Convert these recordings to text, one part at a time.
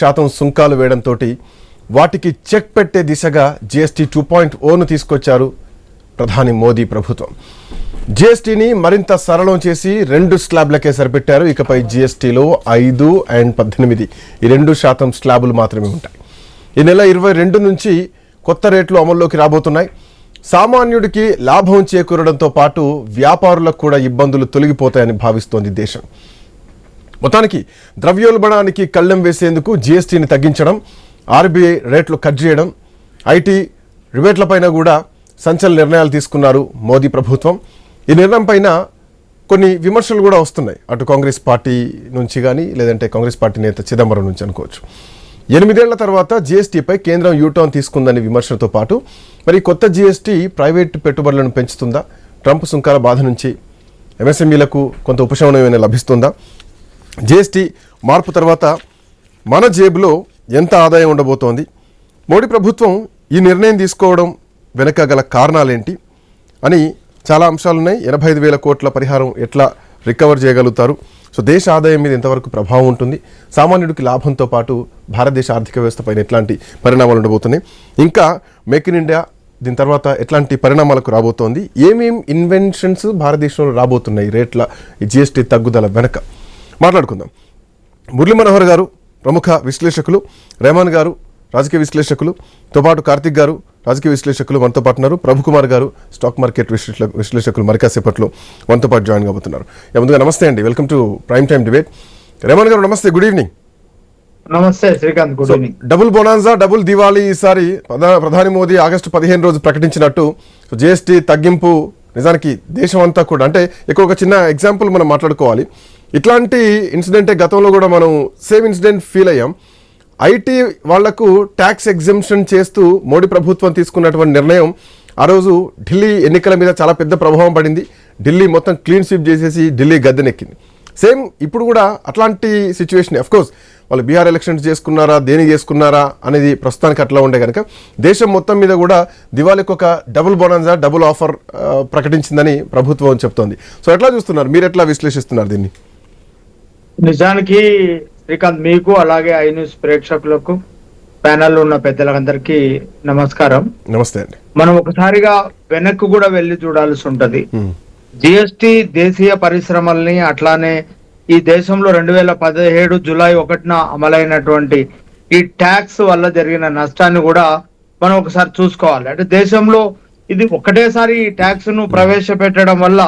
% సుంకాలు వేయడంతో వాటికి చెక్ పెట్టే దిశగా జీఎస్టీ 2.0ను తీసుకొచ్చారు ప్రధాని మోదీ ప్రభుత్వం. జీఎస్టీని మరింత సరళం చేసి 2 స్లాబ్లకే సరిపెట్టారు. ఇకపై జీఎస్టీలో 5 and 18 ఈ 2% స్లాబులు మాత్రమే ఉంటాయి. ఈ నెల 22 నుంచి కొత్త రేట్లు అమల్లోకి రాబోతున్నాయి. సామాన్యుడికి లాభం చేకూరడంతో పాటు వ్యాపారులకు కూడా ఇబ్బందులు తొలగిపోతాయని భావిస్తోంది దేశం. మొత్తానికి ద్రవ్యోల్బణానికి కళ్ళెం వేసేందుకు జీఎస్టీని తగ్గించడం, ఆర్బీఐ రేట్లు కట్ చేయడం, ఐటీ రిబేట్లపైన కూడా సంచలన నిర్ణయాలు తీసుకున్నారు మోదీ ప్రభుత్వం. ఈ నిర్ణయం పైన కొన్ని విమర్శలు కూడా వస్తున్నాయి, అటు కాంగ్రెస్ పార్టీ నుంచి కానీ లేదంటే కాంగ్రెస్ పార్టీ నేత చిదంబరం నుంచి అనుకోవచ్చు. 8 ఏళ్ల తర్వాత జీఎస్టీపై కేంద్రం యూటర్న్ తీసుకుందనే విమర్శలతో పాటు మరి కొత్త జీఎస్టీ ప్రైవేట్ పెట్టుబడులను పెంచుతుందా, ట్రంప్ సుంకాల బాధ నుంచి ఎంఎస్ఎంఈలకు కొంత ఉపశమనం ఏమైనా లభిస్తుందా, జీఎస్టీ మార్పు తర్వాత మన జేబులో ఎంత ఆదాయం ఉండబోతోంది, మోడీ ప్రభుత్వం ఈ నిర్ణయం తీసుకోవడం వెనక గల కారణాలేంటి అని చాలా అంశాలున్నాయి. 85,000 కోట్ల పరిహారం ఎట్లా రికవర్ చేయగలుగుతారు, సో దేశ ఆదాయం మీద ఎంతవరకు ప్రభావం ఉంటుంది, సామాన్యుడికి లాభంతో పాటు భారతదేశ ఆర్థిక వ్యవస్థ పైన ఎట్లాంటి పరిణామాలు ఉండబోతున్నాయి, ఇంకా మేక్ ఇన్ ఇండియా దీని తర్వాత ఎట్లాంటి పరిణామాలకు రాబోతోంది, ఏమేమి ఇన్వెన్షన్స్ భారతదేశంలో రాబోతున్నాయి రేట్ల ఈ జీఎస్టీ తగ్గుదల వెనక మాట్లాడుకుందాం. మురళీ మనోహర్ గారు ప్రముఖ విశ్లేషకులు, రెహమాన్ గారు రాజకీయ విశ్లేషకులుతో పాటు కార్తిక్ గారు రాజకీయ విశ్లేషకులు మనతో పాటు ఉన్నారు, ప్రభుకుమార్ గారు స్టాక్ మార్కెట్ విశ్లేషకులు మరికాసేపట్లో మనతో పాటు జాయిన్ కాబోతున్నారు. ముందుగా నమస్తే అండి, welcome to prime time debate. Rahman గారు నమస్తే, గుడ్ ఈవినింగ్. నమస్తే Srikanth, good evening. Double bonanza, double Diwali ఈసారి ప్రధాని మోదీ ఆగస్టు 15 రోజు ప్రకటించినట్టు జీఎస్టీ తగ్గింపు నిజానికి దేశం అంతా కూడా, అంటే ఒక చిన్న ఎగ్జాంపుల్ మనం మాట్లాడుకోవాలి. ఇట్లాంటి ఇన్సిడెంటే గతంలో కూడా మనం సేమ్ ఇన్సిడెంట్ ఫీల్ అయ్యాం. ఐటీ వాళ్లకు ట్యాక్స్ ఎగ్జంప్షన్ చేస్తూ మోడీ ప్రభుత్వం తీసుకున్నటువంటి నిర్ణయం ఆ రోజు ఢిల్లీ ఎన్నికల మీద చాలా పెద్ద ప్రభావం పడింది. ఢిల్లీ మొత్తం క్లీన్ స్వీప్ చేసేసి ఢిల్లీ గద్దెనెక్కింది. సేమ్ ఇప్పుడు కూడా అట్లాంటి సిచ్యువేషన్. అఫ్కోర్స్ వాళ్ళు బీహార్ ఎలక్షన్స్ చేసుకున్నారా, దేనికి చేసుకున్నారా అనేది ప్రస్తుతానికి అట్లా ఉండే కనుక దేశం మొత్తం మీద కూడా దివాళీకి ఒక డబుల్ బోనన్సా, డబుల్ ఆఫర్ ప్రకటించిందని ప్రభుత్వం చెప్తోంది. సో ఎట్లా చూస్తున్నారు, మీరు ఎట్లా విశ్లేషిస్తున్నారు దీన్ని? నిజానికి శ్రీకాంత్, మీకు అలాగే ఐ న్యూస్ ప్రేక్షకులకు, ప్యానెల్లో ఉన్న పెద్దలందరికీ నమస్కారం. నమస్తే అండి. మనం ఒకసారిగా వెనక్కు కూడా వెళ్లి చూడాల్సి ఉంటది. జిఎస్టి దేశీయ పరిశ్రమల్ని, అట్లానే ఈ దేశంలో 2017 జూలై 1న అమలైనటువంటి ఈ ట్యాక్స్ వల్ల జరిగిన నష్టాన్ని కూడా మనం ఒకసారి చూసుకోవాలి. అంటే దేశంలో ఇది ఒకటేసారి ఈ ట్యాక్స్ ను ప్రవేశపెట్టడం వల్ల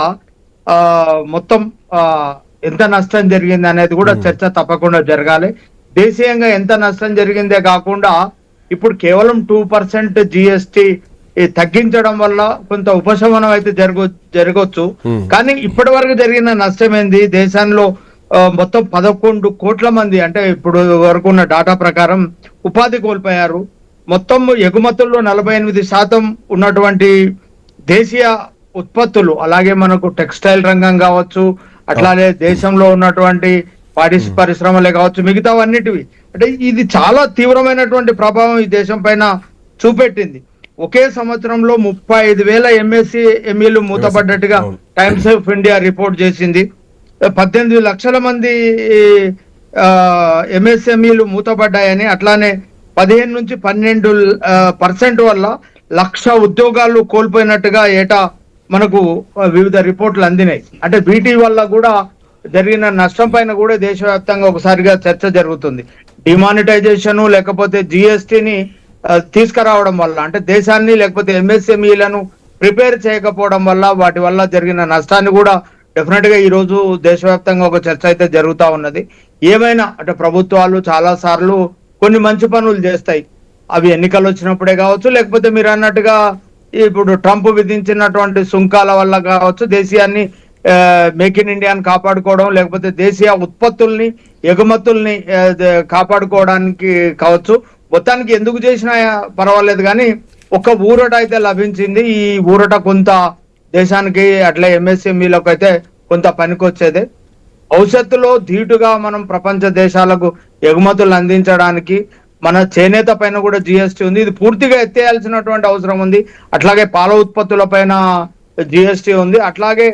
మొత్తం ఎంత నష్టం జరిగింది అనేది కూడా చర్చ తప్పకుండా జరగాలి. దేశీయంగా ఎంత నష్టం జరిగిందే కాకుండా ఇప్పుడు కేవలం 2% జిఎస్టి తగ్గించడం వల్ల కొంత ఉపశమనం అయితే జరగవచ్చు. కానీ ఇప్పటి వరకు జరిగిన నష్టం ఏంది? దేశంలో మొత్తం 11 కోట్ల మంది, అంటే ఇప్పుడు వరకు ఉన్న డాటా ప్రకారం ఉపాధి కోల్పోయారు. మొత్తం ఎగుమతుల్లో 48% ఉన్నటువంటి దేశీయ ఉత్పత్తులు, అలాగే మనకు టెక్స్టైల్ రంగం కావచ్చు, అట్లానే దేశంలో ఉన్నటువంటి పాడి పరిశ్రమలే కావచ్చు, మిగతావన్నిటివి, అంటే ఇది చాలా తీవ్రమైనటువంటి ప్రభావం ఈ దేశం పైన చూపెట్టింది. ఒకే సంవత్సరంలో 35,000 ఎంఎస్ఎంఈలు మూతపడ్డట్టుగా టైమ్స్ ఆఫ్ ఇండియా రిపోర్ట్ చేసింది. 18 లక్షల మంది ఎంఎస్ఎంఈలు మూతపడ్డాయని, అట్లానే 15 నుంచి 12% వల్ల 1,00,000 ఉద్యోగాలు కోల్పోయినట్టుగా ఏటా మనకు వివిధ రిపోర్ట్లు అందినాయి. అంటే వీటి వల్ల కూడా జరిగిన నష్టం పైన కూడా దేశవ్యాప్తంగా ఒకసారిగా చర్చ జరుగుతుంది. డిమానిటైజేషన్ లేకపోతే జిఎస్టిని తీసుకురావడం వల్ల, అంటే దేశాన్ని లేకపోతే ఎంఎస్ఎంఈలను ప్రిపేర్ చేయకపోవడం వల్ల, వాటి వల్ల జరిగిన నష్టాన్ని కూడా డెఫినెట్ గా ఈ రోజు దేశవ్యాప్తంగా ఒక చర్చ అయితే జరుగుతా ఉన్నది. ఏమైనా అంటే ప్రభుత్వాలు చాలా సార్లు కొన్ని మంచి పనులు చేస్తాయి, అవి ఎన్నికలు వచ్చినప్పుడే కావచ్చు, లేకపోతే మీరు అన్నట్టుగా ఇప్పుడు ట్రంప్ విధించినటువంటి సుంకాల వల్ల కావచ్చు, దేశీయాన్ని మేక్ ఇన్ ఇండియాని కాపాడుకోవడం, లేకపోతే దేశీయ ఉత్పత్తుల్ని, ఎగుమతుల్ని కాపాడుకోవడానికి కావచ్చు. మొత్తానికి ఎందుకు చేసినా పర్వాలేదు, కానీ ఒక ఊరట అయితే లభించింది. ఈ ఊరట కొంత దేశానికి, అట్లా ఎంఎస్ఎంఈలకు అయితే కొంత పనికొచ్చేదే. భవిష్యత్తులో ధీటుగా మనం ప్రపంచ దేశాలకు ఎగుమతులు అందించడానికి మన చేనేత పైన కూడా జిఎస్టీ ఉంది, ఇది పూర్తిగా ఎత్తేయాల్సినటువంటి అవసరం ఉంది. అట్లాగే పాల ఉత్పత్తుల పైన జిఎస్టీ ఉంది. అట్లాగే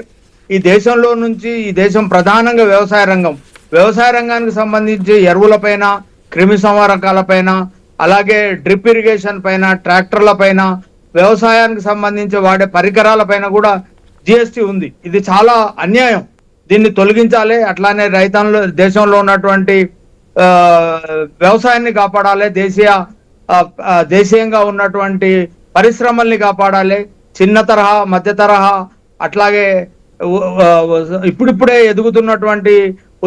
ఈ దేశంలో నుంచి, ఈ దేశం ప్రధానంగా వ్యవసాయ రంగానికి సంబంధించి ఎరువుల పైన, క్రిమి సంహారకాల పైన, అలాగే డ్రిప్ ఇరిగేషన్ పైన, ట్రాక్టర్ల పైన, వ్యవసాయానికి సంబంధించి వాడే పరికరాల పైన కూడా జిఎస్టి ఉంది. ఇది చాలా అన్యాయం, దీన్ని తొలగించాలి. అట్లానే రైతాంగంలో దేశంలో ఉన్నటువంటి వ్యవసాయాన్ని కాపాడాలి, దేశీయంగా ఉన్నటువంటి పరిశ్రమల్ని కాపాడాలి. చిన్న తరహా, మధ్య తరహా, అట్లాగే ఇప్పుడిప్పుడే ఎదుగుతున్నటువంటి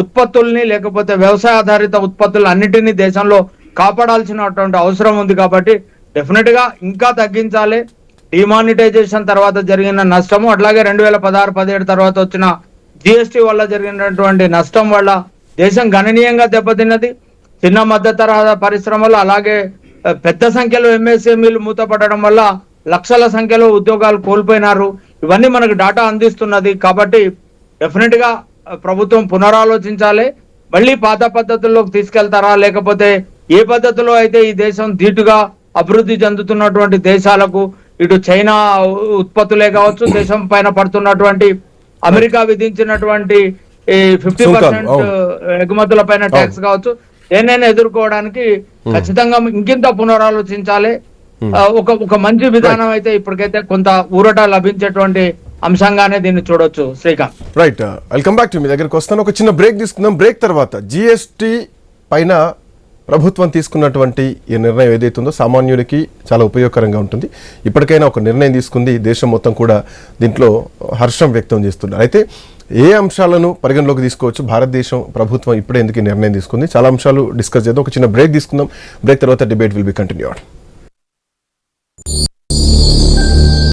ఉత్పత్తుల్ని, లేకపోతే వ్యవసాయ ఆధారిత ఉత్పత్తులు అన్నిటినీ దేశంలో కాపాడాల్సినటువంటి అవసరం ఉంది. కాబట్టి డెఫినెట్ గా ఇంకా తగ్గించాలి. డిమానిటైజేషన్ తర్వాత జరిగిన నష్టము, అట్లాగే 2016-17 తర్వాత వచ్చిన జిఎస్టి వల్ల జరిగినటువంటి నష్టం వల్ల దేశం గణనీయంగా దెబ్బతిన్నది. చిన్న మధ్య తరహా పరిశ్రమలు, అలాగే పెద్ద సంఖ్యలో ఎంఎస్ఎంఈలు మూతపడడం వల్ల లక్షల సంఖ్యలో ఉద్యోగాలు కోల్పోయినారు. ఇవన్నీ మనకు డాటా అందిస్తున్నది. కాబట్టి డెఫినెట్ గా ప్రభుత్వం పునరాలోచించాలి. మళ్ళీ పాత పద్ధతుల్లోకి తీసుకెళ్తారా, లేకపోతే ఏ పద్ధతిలో అయితే ఈ దేశం ధీటుగా అభివృద్ధి చెందుతున్నటువంటి దేశాలకు, ఇటు చైనా ఉత్పత్తులే కావచ్చు, దేశం పైన పడుతున్నటువంటి అమెరికా విధించినటువంటి 50% ఎగుమతుల పైన ట్యాక్స్ కావచ్చు, దేనైనా ఎదుర్కోవడానికి ఖచ్చితంగా ఇంకింత పునరాలోచించాలి. ఒక మంచి విధానం అయితే ఇప్పటికైతే కొంత ఊరట లభించేటువంటి అంశంగానే దీన్ని చూడొచ్చు. Srikanth, right, welcome back to మీ దగ్గరికి వస్తాను. ఒక చిన్న బ్రేక్ తీసుకుందాం. బ్రేక్ తర్వాత జిఎస్టి పైన ప్రభుత్వం తీసుకున్నటువంటి ఈ నిర్ణయం ఏదైతే ఉందో సామాన్యుడికి చాలా ఉపయోగకరంగా ఉంటుంది. ఇప్పటికైనా ఒక నిర్ణయం తీసుకుంది, దేశం మొత్తం కూడా దీంట్లో హర్షం వ్యక్తం చేస్తున్నారు. అయితే ఏ అంశాలను పరిగణలోకి తీసుకోవచ్చు, భారతదేశం ప్రభుత్వం ఇప్పుడే ఎందుకు నిర్ణయం తీసుకుంది, చాలా అంశాలు డిస్కస్ చేద్దాం. ఒక చిన్న బ్రేక్ తీసుకుందాం. బ్రేక్ తర్వాత డిబేట్ విల్ బి కంటిన్యూడ్.